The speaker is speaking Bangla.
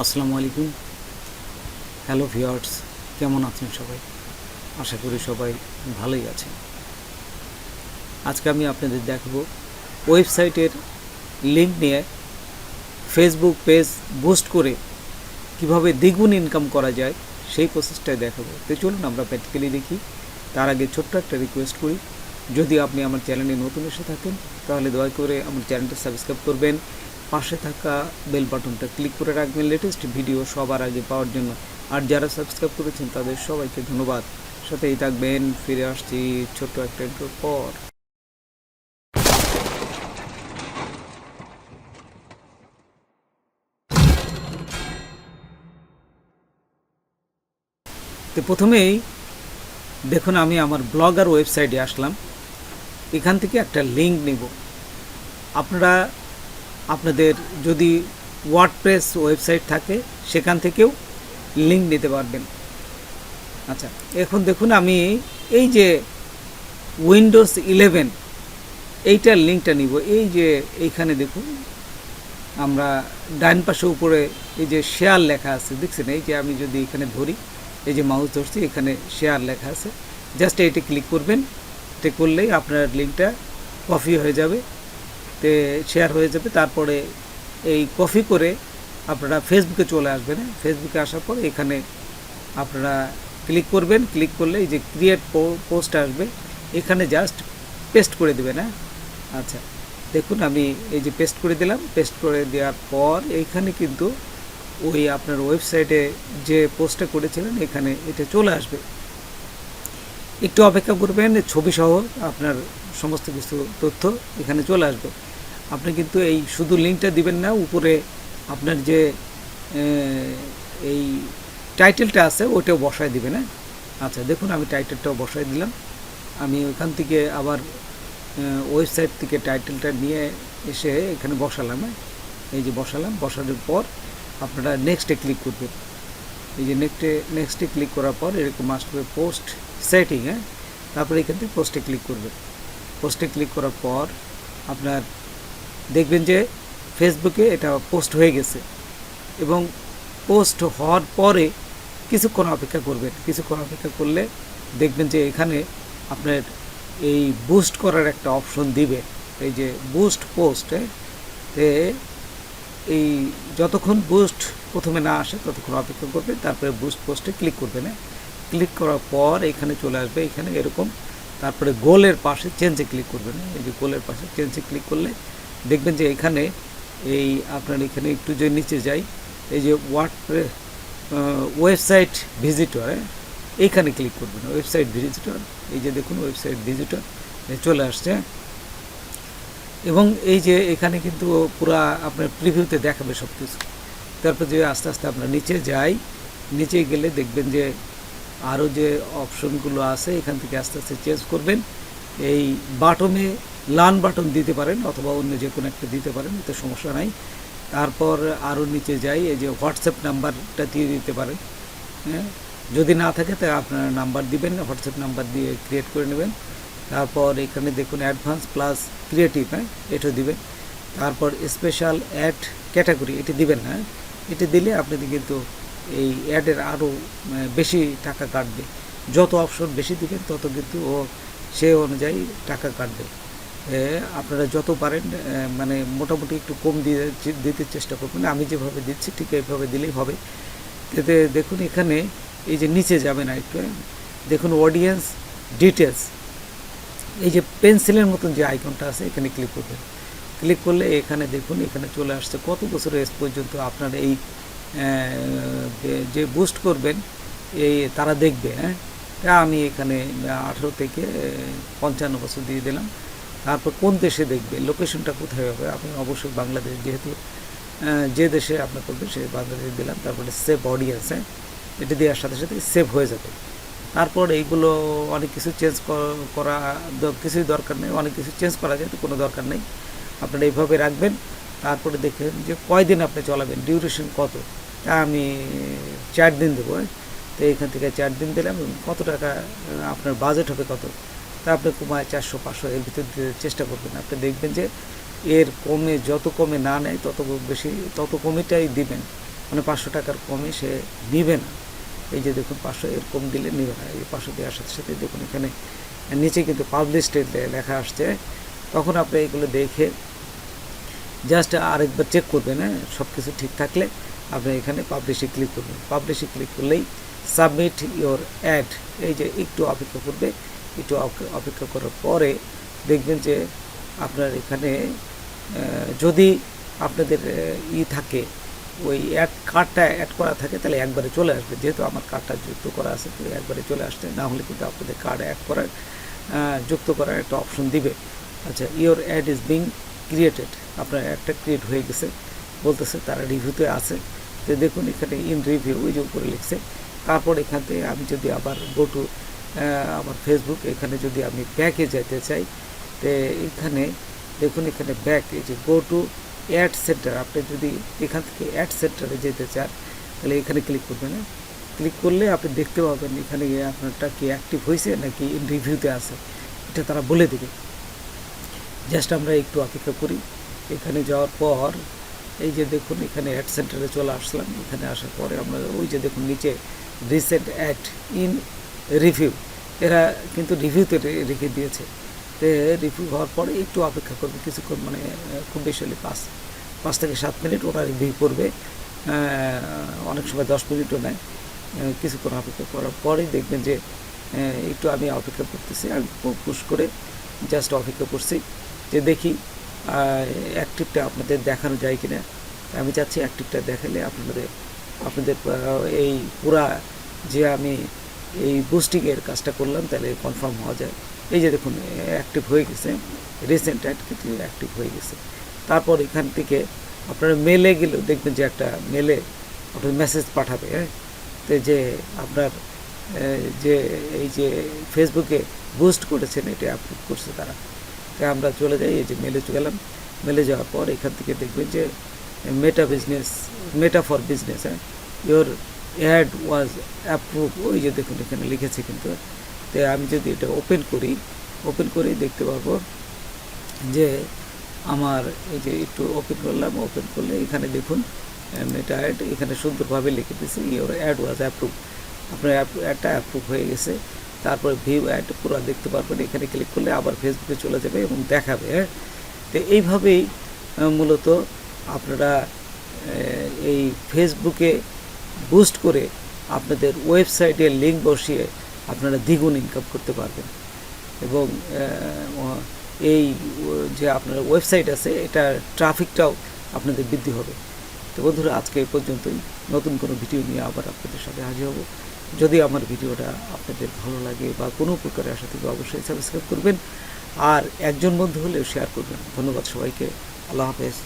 আসসালামু আলাইকুম। হ্যালো ভিউয়ার্স, কেমন আছেন সবাই? আশা করি সবাই ভালোই আছেন। আজকে আমি আপনাদের দেখাবো ওয়েবসাইটের লিঙ্ক নিয়ে ফেসবুক পেজ বুস্ট করে কিভাবে দ্বিগুণ ইনকাম করা যায় সেই প্রসেসটাই দেখাবো। তো চলুন আমরা প্র্যাকটিক্যালি দেখি। তার আগে ছোট্ট একটা রিকোয়েস্ট করি, যদি আপনি আমার চ্যানেলে নতুন এসে থাকেন তাহলে দয়া করে আমার চ্যানেলটা সাবস্ক্রাইব করবেন, পাশে থাকা বেল বাটনটা ক্লিক করে রাখবেন লেটেস্ট ভিডিও সবার আগে পাওয়ার জন্য। আর যারা সাবস্ক্রাইব করেছেন তাদের সবাইকে ধন্যবাদ। সাথেই থাকবেন। ফিরে আসছি ছোট্ট একটা ইন্ট্রোর পর। তো প্রথমেই দেখুন, আমি আমার ব্লগার ওয়েবসাইটে আসলাম। এখান থেকে একটা লিঙ্ক নেব। আপনারা আপনাদের যদি ওয়ার্ডপ্রেস ওয়েবসাইট থাকে সেখান থেকেও লিঙ্ক নিতে পারবেন। আচ্ছা, এখন দেখুন আমি এই যে উইন্ডোজ 11 এইটার লিঙ্কটা নিব। এই যে এইখানে দেখুন, আমরা ডান পাশে উপরে এই যে শেয়ার লেখা আছে দেখছেন, এই যে আমি যদি এখানে ধরি, এই যে মাউস ধরছি, এখানে শেয়ার লেখা আছে, জাস্ট এইটা ক্লিক করবেন। এটা করলেই আপনার লিঙ্কটা কপি হয়ে যাবে, তে শেয়ার হয়ে যাবে। তারপরে এই কপি করে আপনারা ফেসবুকে চলে আসবেন। ফেসবুকে আসার পর এখানে আপনারা ক্লিক করবেন। ক্লিক করলে এই যে ক্রিয়েট পোস্ট আসবে, এখানে জাস্ট পেস্ট করে দেবেন। হ্যাঁ, আচ্ছা দেখুন আমি এই যে পেস্ট করে দিলাম। পেস্ট করে দেওয়ার পর এইখানে কিন্তু ওই আপনার ওয়েবসাইটে যে পোস্টটা করেছিলেন এখানে এটা চলে আসবে। একটু অপেক্ষা করবেন, ছবি সহ আপনার সমস্ত কিছু তথ্য এখানে চলে আসবে। আপনি কিন্তু এই শুধু লিঙ্কটা দিবেন না, উপরে আপনার যে এই টাইটেলটা আছে ওটাও বসায় দিবেন। হ্যাঁ, আচ্ছা দেখুন আমি টাইটেলটাও বসায় দিলাম। আমি ওখান থেকে আবার ওয়েবসাইট থেকে টাইটেলটা নিয়ে এসে এখানে বসালাম। হ্যাঁ, এই যে বসালাম। বসানোর পর আপনারা নেক্সটে ক্লিক করবেন। এই যে নেক্সটে ক্লিক করার পর এরকম আসবে পোস্ট সেটিং। হ্যাঁ, তারপরে এখান থেকে পোস্টে ক্লিক করবেন। পোস্টে ক্লিক করার পর আপনার দেখবেন যে ফেসবুকে এটা পোস্ট হয়ে গেছে, এবং পোস্ট হওয়ার পরে কিছুক্ষণ অপেক্ষা করবেন। কিছুক্ষণ অপেক্ষা করলে দেখবেন যে এখানে আপনার এই বুস্ট করার একটা অপশন দিবে, এই যে বুস্ট পোস্ট। তে এই যতক্ষণ বুস্ট প্রথমে না আসে ততক্ষণ অপেক্ষা করবেন, তারপরে বুস্ট পোস্টে ক্লিক করবেন। ক্লিক করার পর এখানে চলে আসবে, এখানে এরকম। তারপরে গোলের পাশে চেঞ্জে ক্লিক করবেন। এই যে গোলের পাশে চেঞ্জে ক্লিক করলে দেখবেন যে এখানে এই আপনার এখানে একটু যে নিচে যাই, এই যে ওয়েবসাইট ভিজিটর, এইখানে ক্লিক করবেন। ওয়েবসাইট ভিজিটর, এই যে দেখুন ওয়েবসাইট ভিজিটর চলে আসছে। এবং এই যে এখানে কিন্তু পুরা আপনার প্রিভিউতে দেখাবে সব কিছু। তারপর যে আস্তে আস্তে আমরা নিচে যাই, নিচে গেলে দেখবেন যে আরও যে অপশনগুলো আছে এখান থেকে আস্তে আস্তে চেঞ্জ করবেন। এই বাটনে লার্ন বাটন দিতে পারেন অথবা অন্য যে কোনো একটা দিতে পারেন, এতে সমস্যা নাই। তারপর আরও নিচে যাই, এই যে হোয়াটসঅ্যাপ নাম্বারটা দিয়ে দিতে পারেন। হ্যাঁ, যদি না থাকে তাহলে আপনারা নাম্বার দিবেন, হোয়াটসঅ্যাপ নাম্বার দিয়ে ক্রিয়েট করে নেবেন। তারপর এখানে দেখুন অ্যাডভান্স প্লাস ক্রিয়েটিভ, হ্যাঁ এটা দিবেন। তারপর স্পেশাল অ্যাড ক্যাটাগরি এটি দিবেন না। এটি দিলে আপনাদের কিন্তু এই অ্যাডের আরও বেশি টাকা কাটবে। যত অপশন বেশি দিবেন তত কিন্তু ও সে অনুযায়ী টাকা কাটবে। আপনারা যত পারেন মানে মোটামুটি একটু কম দিতে চেষ্টা করবেন। আমি যেভাবে দিচ্ছি ঠিক এইভাবে দিলেই হবে। এতে দেখুন এখানে এই যে নিচে যাবে না একটু, দেখুন অডিয়েন্স ডিটেলস, এই যে পেন্সিলের মতন যে আইকনটা আছে এখানে ক্লিক করবেন। ক্লিক করলে এখানে দেখুন এখানে চলে আসছে কত বছর এজ পর্যন্ত আপনার এই যে বুস্ট করবেন এই তারা দেখবে। হ্যাঁ, আমি এখানে 18 থেকে 55 বছর দিয়ে দিলাম। তারপর কোন দেশে দেখবে, লোকেশনটা কোথায় হবে, আপনি অবশ্যই বাংলাদেশ, যেহেতু যে দেশে আপনার করবেন সে বাংলাদেশে দিলাম। তারপরে সেভ অডিয়েন্স, হ্যাঁ এটা দেওয়ার সাথে সাথে সেভ হয়ে যাবে। তারপর এইগুলো অনেক কিছু চেঞ্জ করা কিছুই দরকার নেই, অনেক কিছু চেঞ্জ করা যায় তো কোনো দরকার নেই, আপনারা এইভাবে রাখবেন। তারপরে দেখেন যে কয়দিন আপনি চলাবেন, ডিউরেশন কত, তা আমি 4 দিন দেবো। তো এইখান থেকে 4 দিন দিলাম। কত টাকা আপনার বাজেট হবে কত, তা আপনি কমায় 400-500 এর ভিতর দিতে চেষ্টা করবেন। আপনি দেখবেন যে এর কমে যত কমে না নেয় তত বেশি তত কমেটাই দিবেন। মানে 500 টাকার কমে সে নিবে না। এই যে দেখুন 500 এর কম দিলে নিবে না। এই 500 দেওয়ার সাথে সাথে দেখুন এখানে নিচে কিন্তু পাবলিশড লেখা আসছে। তখন আপনি এগুলো দেখে জাস্ট আরেকবার চেক করবেন, হ্যাঁ, সব কিছু ঠিক থাকলে আপনি এখানে পাবলিশে ক্লিক করবেন। পাবলিশে ক্লিক করলেই সাবমিট ইওর অ্যাড, এই যে একটু অপেক্ষা করবে। একটু অপেক্ষা করার পরে দেখবেন যে আপনার এখানে যদি আপনাদের থাকে, ওই কার্ডটা অ্যাড করা থাকে, তাহলে একবারে চলে আসবে। যেহেতু আমার কার্ডটা যুক্ত করা আছে, তো একবারে চলে আসছে। না হলে কিন্তু আপনাদের কার্ড অ্যাড করার যুক্ত করার একটা অপশন দিবে। আচ্ছা, your ad is being created, আপনার অ্যাডটা ক্রিয়েট হয়ে গেছে বলতেছে, তারা রিভিউতে আছে। তো দেখুন এখানে ইন রিভিউ ওই যে উপরে লিখছে। তারপর এখান থেকে আমি যদি আবার গো টু আমার ফেসবুক, এখানে যদি আমি ব্যাকে যেতে চাই, তো এখানে দেখুন এখানে ব্যাক, এই যে গো টু অ্যাড সেন্টার, আপনি যদি এখান থেকে অ্যাড সেন্টারে যেতে চান তাহলে এখানে ক্লিক করবেন। ক্লিক করলে আপনি দেখতে পাবেন এখানে আপনারটা কি অ্যাক্টিভ হয়েছে নাকি ইন রিভিউতে আছে, এটা তারা বলে দেবে। জাস্ট আমরা একটু অপেক্ষা করি। এখানে যাওয়ার পর এই যে দেখুন এখানে অ্যাড সেন্টারে চলে আসলাম। এখানে আসার পরে আমরা ওই যে দেখুন নিচে রিসেন্ট অ্যাড ইন রিভিউ, এরা কিন্তু রিভিউতে রেখে দিয়েছে। তো রিভিউ হওয়ার পরে একটু অপেক্ষা করবে কিছুক্ষণ, মানে খুব বেশি হলে 5 থেকে 7 মিনিট ওরা রিভিউ করবে। অনেক সময় 10 মিনিটও নেয়। কিছুক্ষণ অপেক্ষা করার পরেই দেখবেন যে একটু আমি অপেক্ষা করতেছি, আমি পুশ করে জাস্ট অপেক্ষা করছি যে দেখি অ্যাক্টিভটা আপনাদের দেখানো যায় কিনা। আমি চাচ্ছি অ্যাক্টিভটা দেখালে আপনাদের এই পুরা যে আমি এই বুস্টিংয়ের কাজটা করলাম তাহলে কনফার্ম হওয়া যায়। এই যে দেখুন অ্যাক্টিভ হয়ে গেছে, রিসেন্ট অ্যাড কিন্তু অ্যাক্টিভ হয়ে গেছে। তারপর এখান থেকে আপনারা মেলে গেলেও দেখবেন যে একটা মেলে আপনার মেসেজ পাঠাবে, হ্যাঁ, তো যে আপনার যে এই যে ফেসবুকে বুস্ট করেছেন এটা অ্যাপ্রুভ করছে তারা। তাই আমরা চলে যাই, এই যে মেলে গেলাম। মেলে যাওয়ার পর এখান থেকে দেখবেন যে মেটা ফর বিজনেস, হ্যাঁ, ইওর অ্যাড ওয়াজ অ্যাপ্রুভ, ওই যে দেখুন এখানে লিখেছে কিন্তু। তো আমি যদি এটা ওপেন করেই দেখতে পারবো যে আমার এই যে একটু ওপেন করলাম, ওপেন করলে এখানে দেখুন মেটা অ্যাড এখানে সুন্দরভাবে লিখে দিয়েছে ইওর অ্যাড ওয়াজ অ্যাপ্রুভ, আপনার অ্যাডটা অ্যাপ্রুভ হয়ে গেছে। তারপরে ভিউ অ্যাড পুরো দেখতে পারবেন। এখানে ক্লিক করলে আবার ফেসবুকে চলে যাবে এবং দেখাবে, হ্যাঁ। তো এইভাবেই মূলত আপনারা এই ফেসবুকে বুস্ট করে আপনাদের ওয়েবসাইটে লিঙ্ক বসিয়ে আপনারা দ্বিগুণ ইনকাম করতে পারবেন। এবং এই যে আপনার ওয়েবসাইট আছে এটা ট্রাফিকটাও আপনাদের বৃদ্ধি হবে। তো বন্ধুরা, আজকে এই পর্যন্তই। নতুন কোনো ভিডিও নিয়ে আবার আপনাদের সাথে হাজির হব। যদি আমার ভিডিওটা আপনাদের ভালো লাগে বা কোনো প্রকারে আসা থেকে অবশ্যই সাবস্ক্রাইব করবেন, আর একজন বন্ধু হলেও শেয়ার করবেন। ধন্যবাদ সবাইকে। আল্লাহ হাফেজ।